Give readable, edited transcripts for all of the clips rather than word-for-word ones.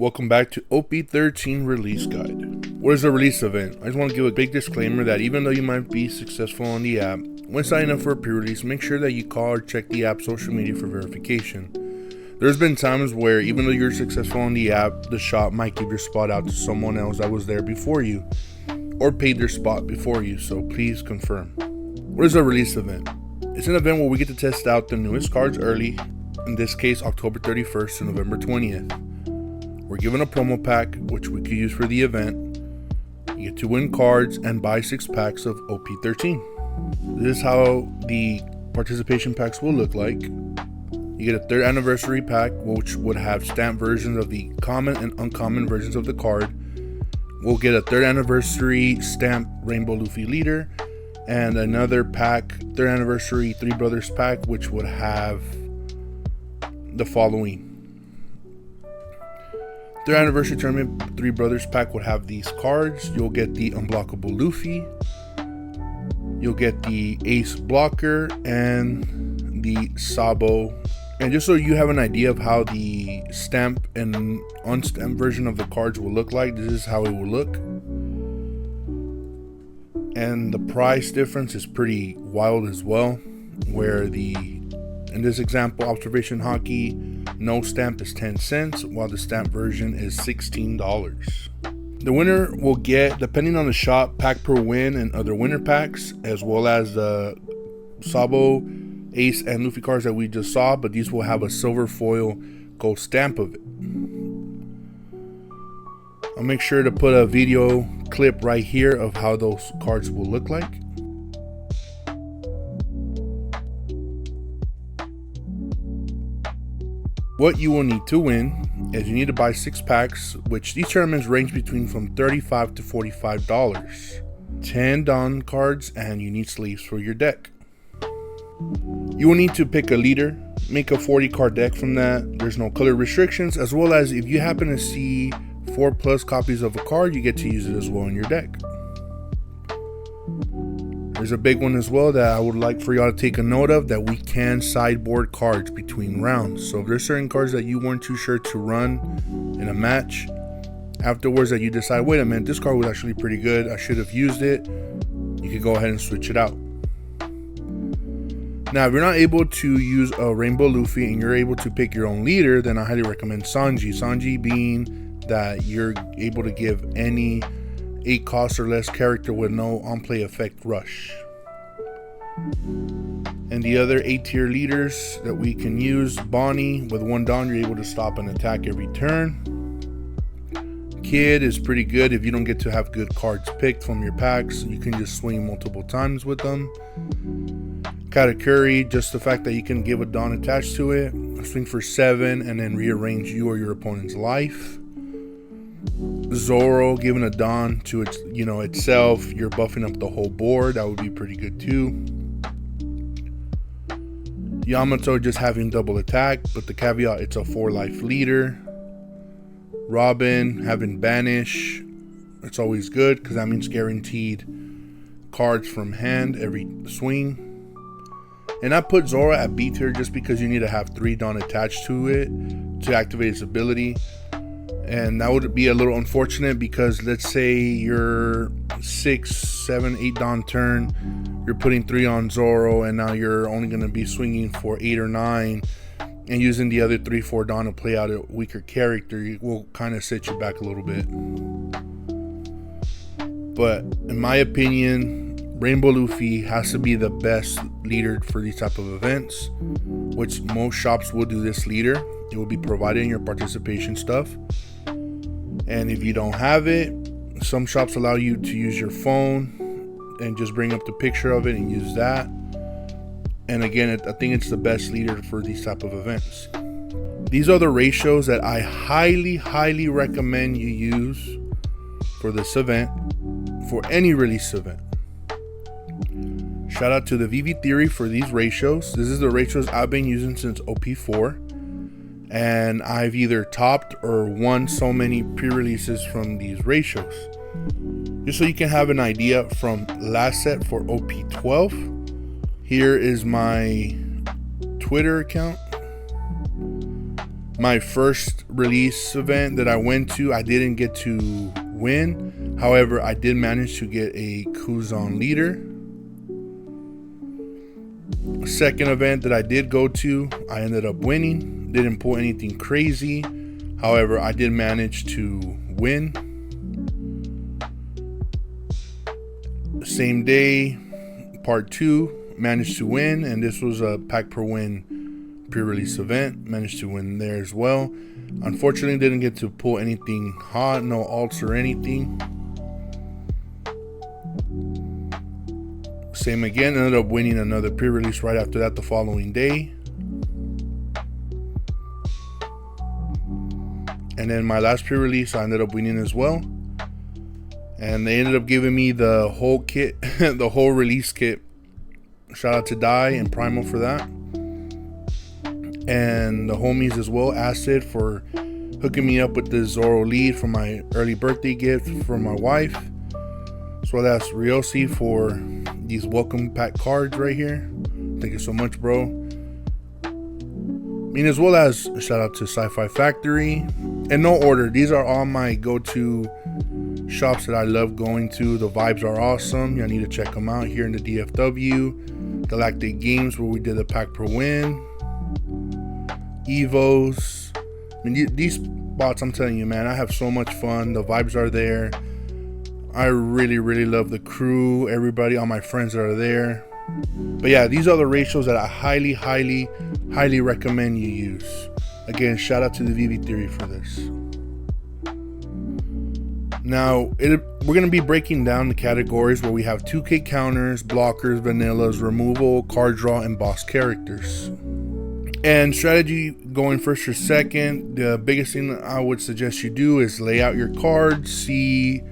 Welcome back to OP13 Release Guide. What is a release event? I just want to give a big disclaimer that even though you might be successful on the app, when signing up for a pre-release, make sure that you call or check the app's social media for verification. There's been times where even though you're successful on the app, the shop might give your spot out to someone else that was there before you or paid their spot before you, so please confirm. What is a release event? It's an event where we get to test out the newest cards early, in this case October 31st to November 20th. We're given a promo pack, which we could use for the event. You get to win cards and buy 6 packs of OP13. This is how the participation packs will look like. You get a 3rd anniversary pack, which would have stamped versions of the common and uncommon versions of the card. We'll get a 3rd anniversary stamped Rainbow Luffy leader, and another pack, 3rd anniversary Three Brothers pack, which would have the following. 3rd anniversary tournament Three Brothers pack would have these cards. You'll get the unblockable Luffy, you'll get the ace blocker, and the Sabo. And just so you have an idea of how the stamp and unstamped version of the cards will look like, this is how it will look. And the price difference is pretty wild as well, where in this example, Observation Hockey, no stamp is 10 cents, while the stamp version is $16. The winner will get, depending on the shop, pack per win and other winner packs, as well as the Sabo, Ace, and Luffy cards that we just saw, but these will have a silver foil gold stamp of it. I'll make sure to put a video clip right here of how those cards will look like. What you will need to win is you need to buy 6 packs, which these tournaments range between from $35 to $45. 10 Dawn cards and unique sleeves for your deck. You will need to pick a leader, make a 40 card deck from that. There's no color restrictions, as well as if you happen to see 4+ copies of a card, you get to use it as well in your deck. There's a big one as well that I would like for y'all to take a note of, that we can sideboard cards between rounds. So if there's certain cards that you weren't too sure to run in a match, afterwards that you decide, wait a minute, this card was actually pretty good, I should have used it, you can go ahead and switch it out. Now, if you're not able to use a Rainbow Luffy and you're able to pick your own leader, then I highly recommend Sanji. Sanji being that you're able to give any 8 cost or less character with no on-play effect rush. And the other 8 tier leaders that we can use, Bonnie, with 1 Dawn, you're able to stop an attack every turn. Kid is pretty good if you don't get to have good cards picked from your packs. You can just swing multiple times with them. Katakuri, just the fact that you can give a Dawn attached to it, swing for 7 and then rearrange you or your opponent's life. Zoro, giving a Dawn to its, itself, you're buffing up the whole board. That would be pretty good too. Yamato just having double attack, but the caveat, it's a 4 life leader. Robin having banish, it's always good because that means guaranteed cards from hand every swing. And I put Zoro at B tier just because you need to have 3 Dawn attached to it to activate its ability. And that would be a little unfortunate because let's say you're 6, 7, 8 Dawn turn, you're putting 3 on Zoro, and now you're only going to be swinging for 8 or 9 and using the other 3, 4 Dawn to play out a weaker character. It will kind of set you back a little bit. But in my opinion, Rainbow Luffy has to be the best leader for these type of events, which most shops will do this leader. It will be provided in your participation stuff. And if you don't have it, some shops allow you to use your phone and just bring up the picture of it and use that. And again, I think it's the best leader for these type of events. These are the ratios that I highly recommend you use for this event, for any release event. Shout out to the VV Theory for these ratios. This is the ratios I've been using since OP4. And I've either topped or won so many pre-releases from these ratios. Just so you can have an idea from last set for OP12. Here is my Twitter account. My first release event that I went to, I didn't get to win. However, I did manage to get a Kuzan leader. Second event that I did go to, I ended up winning. Didn't pull anything crazy. However, I did manage to win. Same day, part 2, managed to win, and this was a pack per win pre-release event. Managed to win there as well. Unfortunately, didn't get to pull anything hot, no alts or anything. Same again, ended up winning another pre-release right after that the following day. And then my last pre-release I ended up winning as well. And they ended up giving me the whole kit, the whole release kit. Shout out to Dai and Primal for that. And the homies as well, Acid, for hooking me up with this Zoro lead for my early birthday gift for my wife. As well as Ryosi for these welcome pack cards right here. Thank you so much, bro. As well as shout out to Sci-Fi Factory. In no order, these are all my go-to shops that I love going to. The vibes are awesome. Y'all need to check them out here in the DFW. Galactic Games, where we did the pack per win. Evos. These spots, I'm telling you, man, I have so much fun. The vibes are there. I really love the crew, everybody, all my friends that are there. But yeah, these are the ratios that I highly recommend you use. Again, shout out to the VV Theory for this. Now, we're going to be breaking down the categories where we have 2K counters, blockers, vanillas, removal, card draw, and boss characters. And strategy going first or second, the biggest thing that I would suggest you do is lay out your cards, see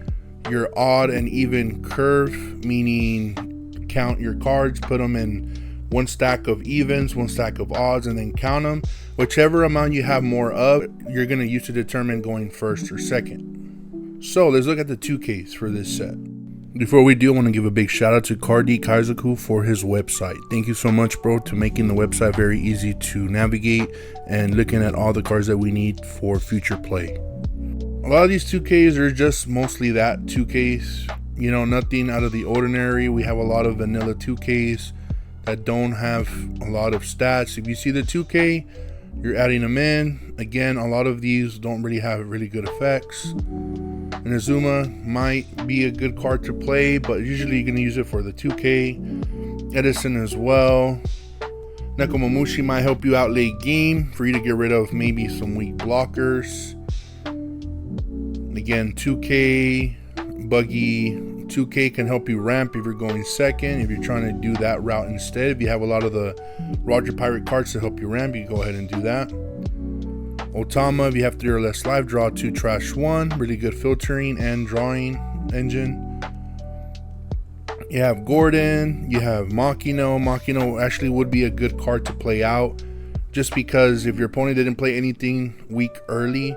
your odd and even curve, meaning count your cards, put them in one stack of evens, one stack of odds, and then count them. Whichever amount you have more of, you're going to use to determine going first or second. So let's look at the 2Ks for this set. Before we do, I want to give a big shout out to Cardi Kaizoku for his website. Thank you so much, bro, to making the website very easy to navigate and looking at all the cards that we need for future play. A lot of these 2Ks are just mostly that, 2Ks, nothing out of the ordinary. We have a lot of vanilla 2Ks that don't have a lot of stats. If you see the 2K, you're adding them in. Again, a lot of these don't really have really good effects. Inazuma might be a good card to play, but usually you're going to use it for the 2K. Edison as well. Nekomamushi might help you out late game for you to get rid of maybe some weak blockers. Again, 2K, Buggy, 2K can help you ramp if you're going second, if you're trying to do that route instead. If you have a lot of the Roger Pirate cards to help you ramp, you can go ahead and do that. Otama, if you have 3 or less life, draw 2, trash 1. Really good filtering and drawing engine. You have Gordon, you have Makino. Makino actually would be a good card to play out, just because if your opponent didn't play anything weak early,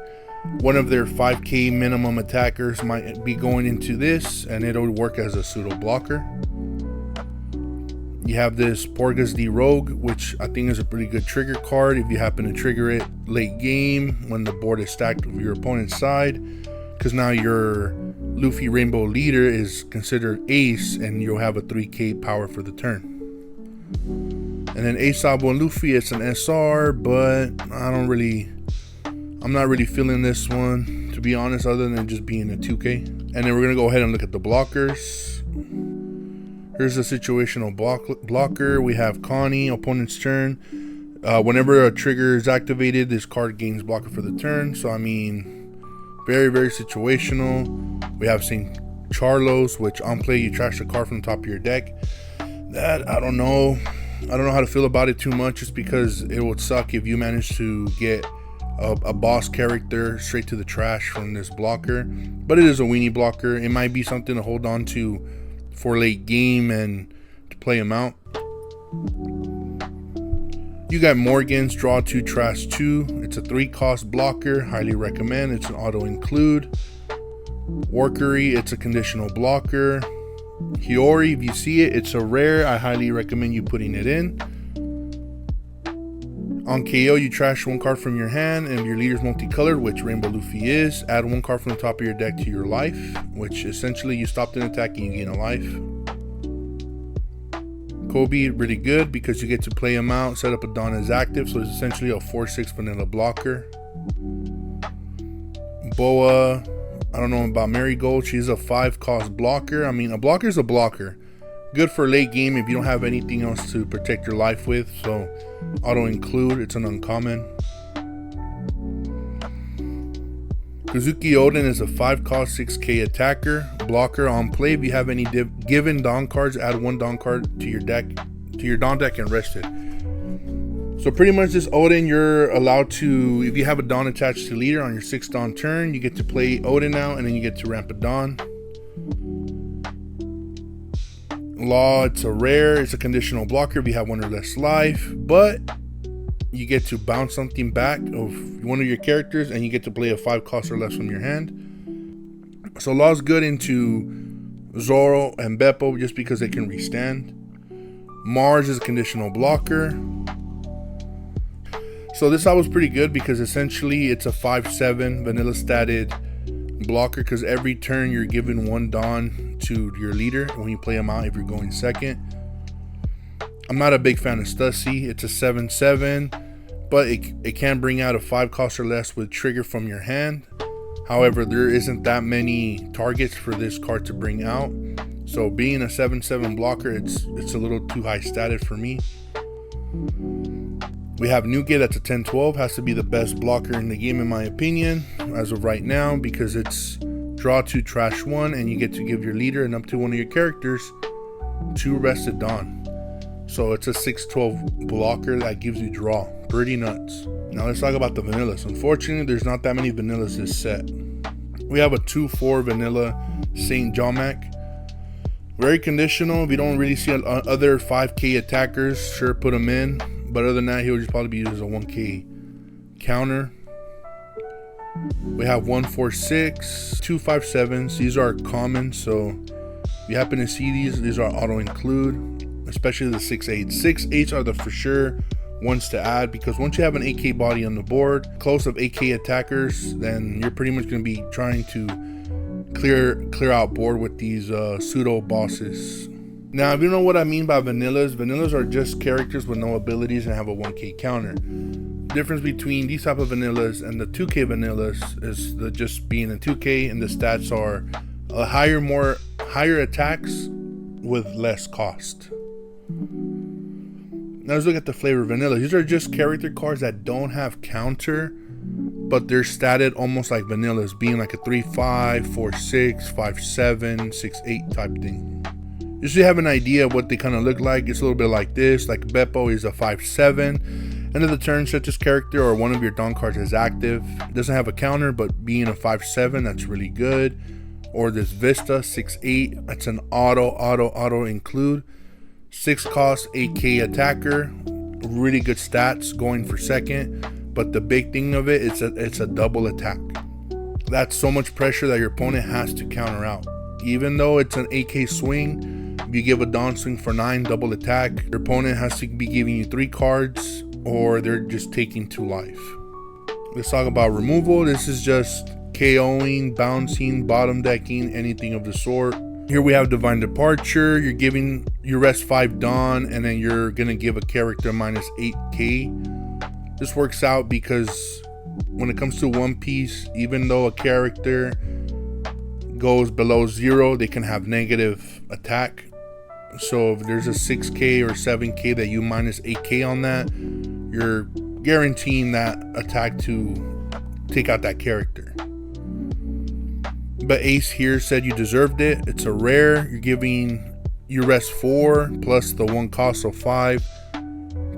one of their 5K minimum attackers might be going into this, and it'll work as a pseudo blocker. You have this Porgas D Rogue, which I think is a pretty good trigger card if you happen to trigger it late game when the board is stacked with your opponent's side, because now your Luffy Rainbow Leader is considered ace and you'll have a 3K power for the turn. And then Aesop and Luffy, it's an SR, but I'm not really feeling this one, to be honest, other than just being a 2K. And then we're going to go ahead and look at the blockers. Here's a situational blocker. We have Connie, opponent's turn. Whenever a trigger is activated, this card gains blocker for the turn. So, very situational. We have St. Charlos, which on play, you trash the card from the top of your deck. That, I don't know how to feel about it too much, just because it would suck if you manage to get a boss character straight to the trash from this blocker. But it is a weenie blocker. It might be something to hold on to for late game and to play him out. You got Morgan's, draw 2, trash 2. It's a 3-cost blocker. Highly recommend. It's an auto include. Workery, it's a conditional blocker. Hiyori, if you see it, it's a rare. I highly recommend you putting it in. On KO, you trash one card from your hand, and if your leader's multicolored, which Rainbow Luffy is, add one card from the top of your deck to your life, which essentially you stopped an attack and you gain a life. Kobe, really good because you get to play him out, set up a Dawn as active, so it's essentially a 4/6 vanilla blocker. Boa, I don't know about Marigold, she's a 5-cost blocker. I mean, a blocker is a blocker. Good for late game if you don't have anything else to protect your life with, so auto include, it's an uncommon. Kazuki Oden is a 5-cost 6k attacker. Blocker on play. If you have any given Dawn cards, add one Dawn card to your deck, to your Dawn deck, and rest it. So pretty much this Oden, you're allowed to, if you have a Dawn attached to leader on your 6th Dawn turn, you get to play Oden out, and then you get to ramp a Dawn. Law, it's a rare, it's a conditional blocker if you have one or less life, but you get to bounce something back of one of your characters, and you get to play a 5-cost or less from your hand. So Law's good into Zoro and Beppo just because they can restand. Mars is a conditional blocker. So this was pretty good because essentially it's a 5/7 vanilla statted blocker, because every turn you're given one Dawn to your leader when you play them out if you're going second. I'm not a big fan of Stussy. It's a 7/7, but it can bring out a 5-cost or less with trigger from your hand. However, there isn't that many targets for this card to bring out, so being a 7/7 blocker, it's a little too high stated for me. We have Nuke, that's a 10/12, has to be the best blocker in the game in my opinion as of right now, because it's draw 2, trash 1, and you get to give your leader and up to one of your characters 2 rested Dawn. So it's a 6/12 blocker that gives you draw. Pretty nuts. Now let's talk about the vanillas. Unfortunately, there's not that many vanillas this set. We have a 2/4 vanilla Saint Jomac. Very conditional. If you don't really see other 5k attackers, sure, put him in. But other than that, he'll just probably be used as a 1k counter. We have 1/4/6, 2/5/7s. These are common, so if you happen to see these are auto include, especially the 6/8. 6/8s are the for sure ones to add, because once you have an 8k body on the board, close of 8k attackers, then you're pretty much going to be trying to clear out board with these pseudo bosses. Now, if you know what I mean by vanillas are just characters with no abilities and have a 1k counter. The difference between these type of vanillas and the 2k vanillas is just being a 2k, and the stats are a higher attacks with less cost. Now let's look at the flavor vanilla. These are just character cards that don't have counter, but they're statted almost like vanillas, being like a 3/5, 4/6, 5/7, 6/8 type thing. Just so you have an idea of what they kind of look like, it's a little bit like this. Like Beppo is a 5/7. End of the turn, set this character or one of your Dawn cards as active. It doesn't have a counter, but being a 5/7, that's really good. Or this Vista 6/8, that's an auto include. 6-cost 8k attacker, really good stats going for second, but the big thing of it is it's a double attack. That's so much pressure that your opponent has to counter out. Even though it's an 8k swing, if you give a Dawn swing for 9 double attack, your opponent has to be giving you 3 cards or they're just taking 2 life. Let's talk about removal. This is just KOing, bouncing, bottom decking, anything of the sort. Here we have Divine Departure. You're giving your rest 5 Dawn, and then you're gonna give a character minus 8k. This works out because when it comes to One Piece, even though a character goes below 0, they can have negative attack. So if there's a 6k or 7k that you minus 8k on that, you're guaranteeing that attack to take out that character. But Ace here said you deserved it. It's a rare. You're giving your rest 4 plus the 1 cost of 5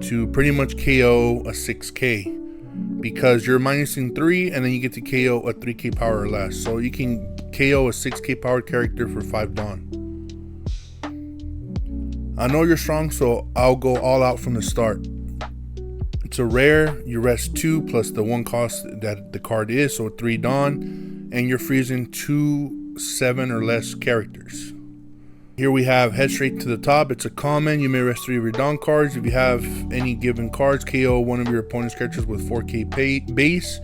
to pretty much KO a 6k, because you're minusing 3 and then you get to KO a 3k power or less. So you can KO a 6k powered character for 5 Dawn. I know you're strong, so I'll go all out from the start. It's a rare. You rest 2 plus the 1 cost that the card is, so 3 Dawn. And you're freezing 2 7 or less characters. Here we have Head Straight to the Top. It's a common. You may rest 3 of your Dawn cards. If you have any given cards, KO one of your opponent's characters with 4k base,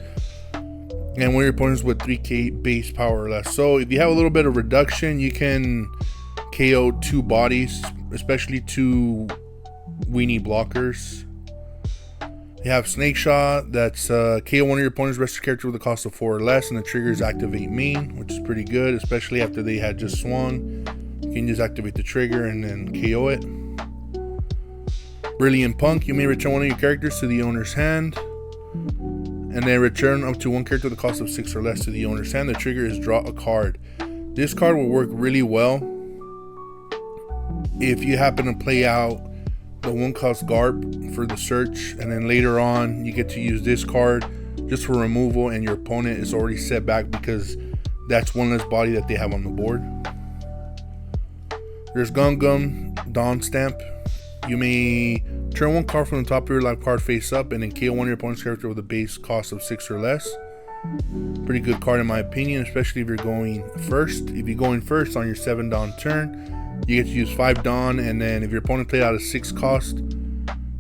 and one of your opponents with 3k base power or less. So if you have a little bit of reduction, you can KO 2 bodies, especially 2 weenie blockers. You have Snake Shot. That's KO one of your opponent's rested character with a cost of 4 or less, and the trigger is activate main, which is pretty good, especially after they had just swung. You can just activate the trigger and then KO it. Brilliant Punk. You may return one of your characters to the owner's hand, and then return up to 1 character with a cost of 6 or less to the owner's hand. The trigger is draw a card. This card will work really well if you happen to play out the 1-cost Garb for the search, and then later on you get to use this card just for removal, and your opponent is already set back because that's one less body that they have on the board. There's Gum Gum Dawn Stamp. You may turn 1 card from the top of your live card face up, and then KO one of your opponent's character with a base cost of 6 or less. Pretty good card in my opinion, especially if you're going first. If you're going first on your 7 Dawn turn, you get to use 5 Dawn, and then if your opponent played out a 6 cost,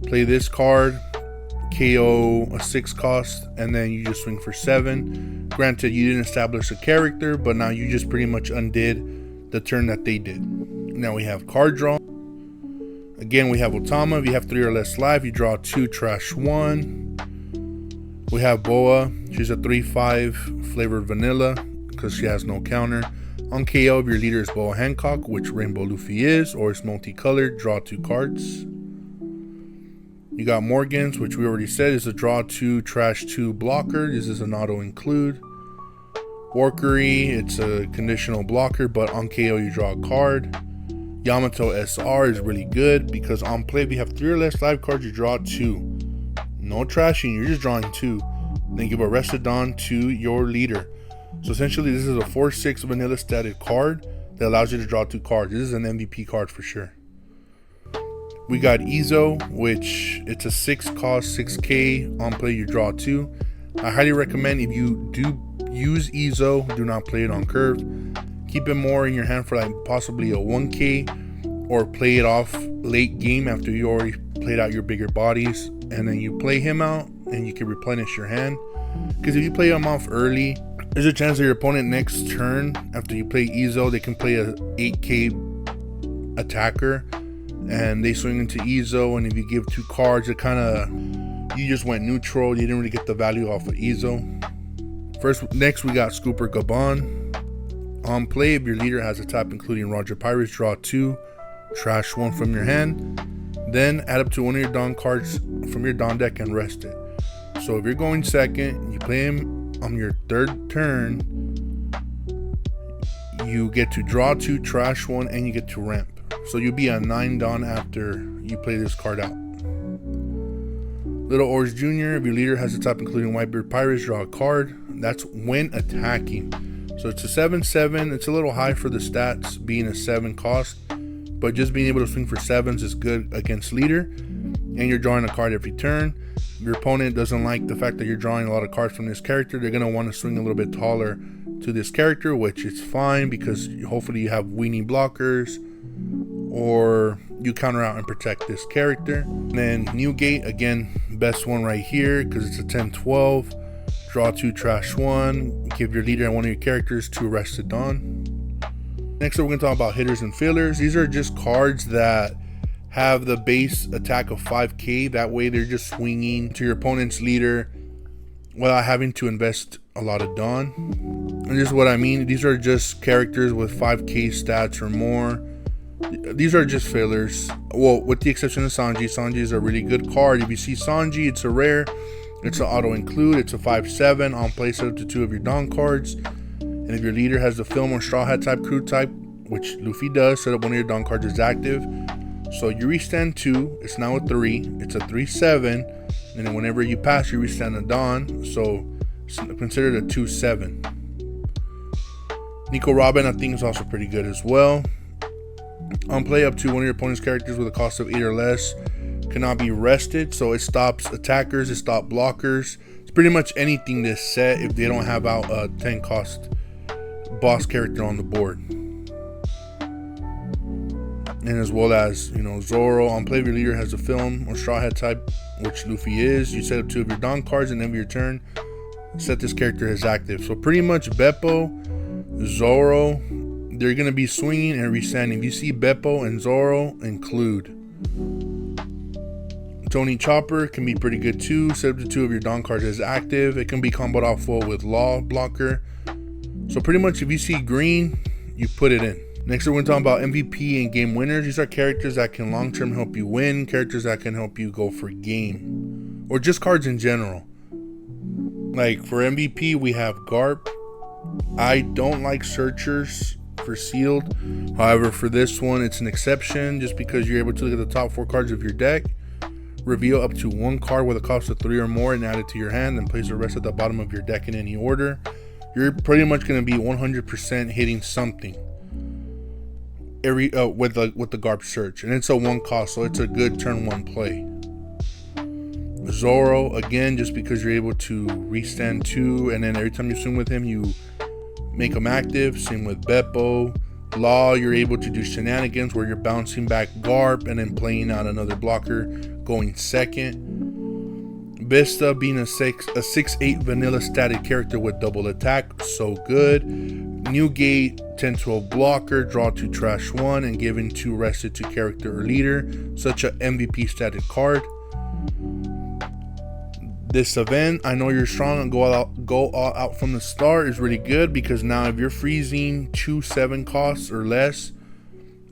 play this card, KO a 6 cost, and then you just swing for 7. Granted, you didn't establish a character, but now you just pretty much undid the turn that they did. Now we have card draw. Again, we have Otama. If you have 3 or less life, you draw 2, trash 1. We have Boa. She's a 3/5 flavored vanilla because she has no counter. On KO, if your leader is Boa Hancock, which Rainbow Luffy is, or it's multicolored, draw 2 cards. You got Morgan's, which we already said is a draw 2, trash 2 blocker. This is an auto include. Workery, it's a conditional blocker, but on KO you draw a card. Yamato SR is really good because on play, if you have 3 or less live cards, you draw 2. No trashing, you're just drawing 2. Then give a Rested Dawn to your leader. So essentially, this is a 4/6 vanilla static card that allows you to draw 2 cards. This is an MVP card for sure. We got Izo, which it's a 6 cost, 6k. On play, you draw 2. I highly recommend if you do use Izo, do not play it on curve. Keep it more in your hand for like possibly a 1k, or play it off late game after you already played out your bigger bodies, and then you play him out and you can replenish your hand. Because if you play him off early, there's a chance that your opponent next turn after you play Izo, they can play a 8k attacker and they swing into Izo, and if you give 2 cards, it kind of, you just went neutral. You didn't really get the value off of Izo. Next we got Scooper Gabon. On play, if your leader has a tap including Roger Pirates, draw 2, trash 1 from your hand. Then add up to 1 of your Dawn cards from your Dawn deck and rest it. So if you're going second, you play him on your 3rd turn, you get to draw 2, trash 1, and you get to ramp. So you'll be on 9 Dawn after you play this card out. Little Oars Jr., if your leader has a tap including Whitebeard Pirates, draw a card. That's when attacking. So it's a 7/7. It's a little high for the stats, being a 7 cost, but just being able to swing for 7s is good against leader, and you're drawing a card every turn. If your opponent doesn't like the fact that you're drawing a lot of cards from this character, they're going to want to swing a little bit taller to this character, which is fine because hopefully you have weenie blockers, or you counter out and protect this character. And then Newgate, again, best one right here because it's a 10/12. Draw 2, trash 1. Give your leader and one of your characters 2 Rested Dawn. Next up, we're going to talk about hitters and fillers. These are just cards that have the base attack of 5k. That way they're just swinging to your opponent's leader without having to invest a lot of Dawn. And this is what I mean. These are just characters with 5k stats or more. These are just fillers. Well, with the exception of Sanji. Sanji is a really good card. If you see Sanji, it's a rare. It's an auto include. It's a 5/7. On play, set up to 2 of your Dawn cards. And if your leader has the film or straw hat type crew type, which Luffy does, set up 1 of your Dawn cards as active. So you restand 2. It's now a 3. It's a 3/7. And then whenever you pass, you restand a Dawn. So it's considered a 2/7. Nico Robin, I think, is also pretty good as well. On play, up to 1 of your opponent's characters with a cost of 8 or less cannot be rested, so it stops attackers, it stops blockers. It's pretty much anything this set if they don't have out a 10 cost boss character on the board. and as well as, Zoro. On play, if your leader has a film or straw hat type, which Luffy is, you set up 2 of your Dawn cards, and end of your turn, set this character as active. So pretty much Beppo, Zoro, they're going to be swinging and resending. If you see Beppo and Zoro, include. Tony Chopper can be pretty good too. Set up to 2 of your Dawn cards as active. It can be comboed off full with Law Blocker. So pretty much if you see green, you put it in. Next, we're going to talk about MVP and game winners. These are characters that can long-term help you win, characters that can help you go for game, or just cards in general. Like for MVP, we have Garp. I don't like searchers for sealed. However, for this one, it's an exception just because you're able to look at the top 4 cards of your deck, reveal up to 1 card with a cost of 3 or more and add it to your hand, and place the rest at the bottom of your deck in any order. You're pretty much going to be 100% hitting something every with the Garp search, and it's a 1 cost, so it's a good turn 1 play. Zoro, again, just because you're able to restand 2, and then every time you swing with him, you make him active. Same with Beppo. Law, you're able to do shenanigans where you're bouncing back Garp and then playing out another blocker, going second. Vista, being a 6/8 vanilla static character with double attack, so good. Newgate, 10/12 blocker, draw 2, trash 1, and giving 2 rested to character or leader, such a MVP static card. This event, I know you're strong and go all out from the start, is really good because now if you're freezing 2 7 costs or less,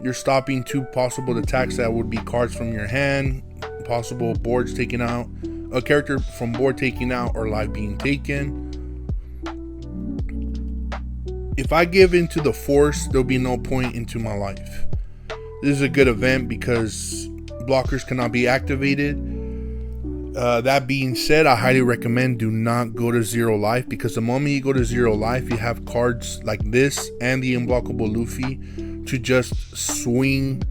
you're stopping 2 possible attacks that would be cards from your hand, possible boards taken out, a character from board taking out, or life being taken. If I give into the force, there'll be no point into my life. This is a good event because blockers cannot be activated. That being said, I highly recommend do not go to 0 life, because the moment you go to 0 life, you have cards like this and the unblockable Luffy to just swing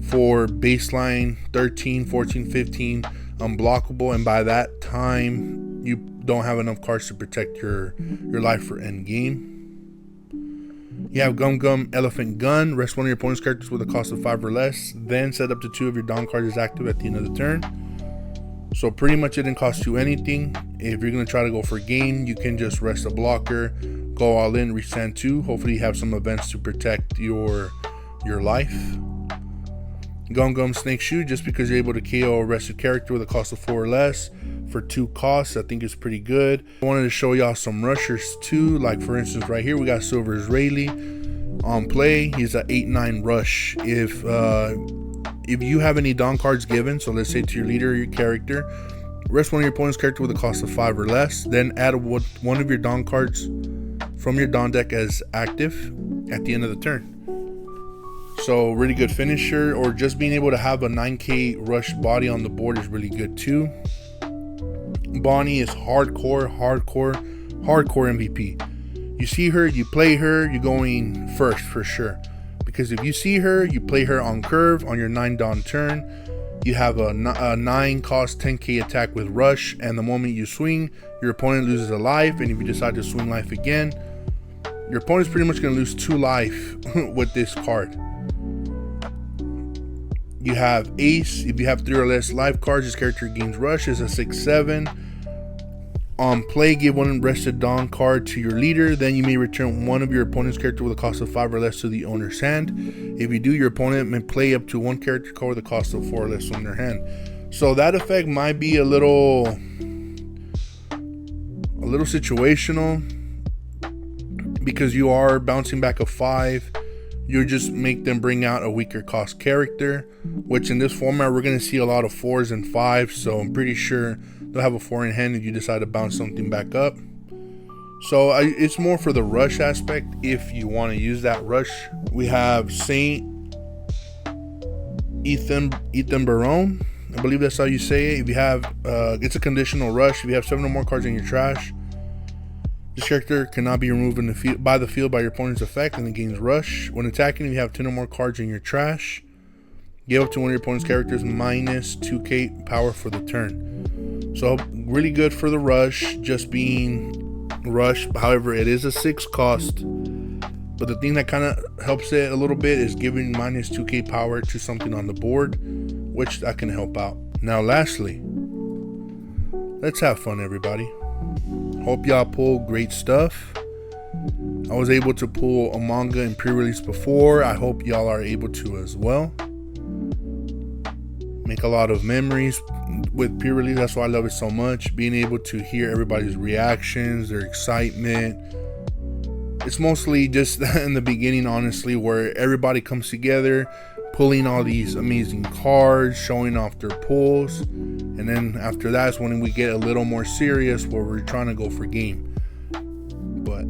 for baseline 13, 14, 15 unblockable, and by that time you don't have enough cards to protect your life for end game. You have Gum Gum Elephant Gun. Rest 1 of your opponent's characters with a cost of 5 or less, then set up to 2 of your Dawn cards as active at the end of the turn. So pretty much it didn't cost you anything. If you're going to try to go for game, you can just rest a blocker, go all in, restand 2. Hopefully you have some events to protect your life. Gum Gum Snake Shoe, just because you're able to KO a rested character with a cost of 4 or less for 2 costs, I think is pretty good. I wanted to show y'all some rushers too. Like for instance, right here we got Silver's Rayleigh. On play, he's an 8/9 rush. If you have any Dawn cards given, so let's say to your leader or your character, rest 1 of your opponent's character with a cost of 5 or less, then add 1 of your Dawn cards from your Dawn deck as active at the end of the turn. So really good finisher, or just being able to have a 9k rush body on the board is really good too. Bonnie is hardcore MVP. You see her, you play her, you're going first for sure. Because if you see her, you play her on curve on your 9 Dawn turn. You have a 9 cost 10k attack with rush, and the moment you swing, your opponent loses a life, and if you decide to swing life again, your opponent's pretty much going to lose 2 life with this card. You have Ace. If you have 3 or less life cards, this character gains rush. Is a 6/7. On play, give 1 rested Dawn card to your leader. Then you may return 1 of your opponent's character with a cost of 5 or less to the owner's hand. If you do, your opponent may play up to 1 character card with a cost of 4 or less on their hand. So that effect might be a little situational, because you are bouncing back a 5. You just make them bring out a weaker cost character, which in this format we're going to see a lot of 4s and 5s, so I'm pretty sure they'll have a 4 in hand if you decide to bounce something back up. So it's more for the rush aspect if you want to use that rush. We have Saint Ethan Barone, I believe that's how you say it. If you have it's a conditional rush. If you have 7 or more cards in your trash, this character cannot be removed in the field by your opponent's effect, and it gains rush. When attacking, if you have 10 or more cards in your trash, give up to 1 of your opponent's characters minus 2k power for the turn. So really good for the rush, just being rush. However, it is a 6 cost But the thing that kind of helps it a little bit is giving minus 2k power to something on the board, which that can help out. Now lastly, let's have fun, everybody. Hope y'all pull great stuff. I was able to pull a manga in pre-release before. I hope y'all are able to as well. Make a lot of memories with pre-release. That's why I love it so much. Being able to hear everybody's reactions, their excitement. It's mostly just in the beginning, honestly, where everybody comes together, pulling all these amazing cards, showing off their pulls. And then after that is when we get a little more serious, where we're trying to go for game. But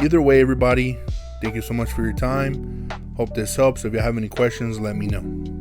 either way, everybody, thank you so much for your time. Hope this helps. If you have any questions, let me know.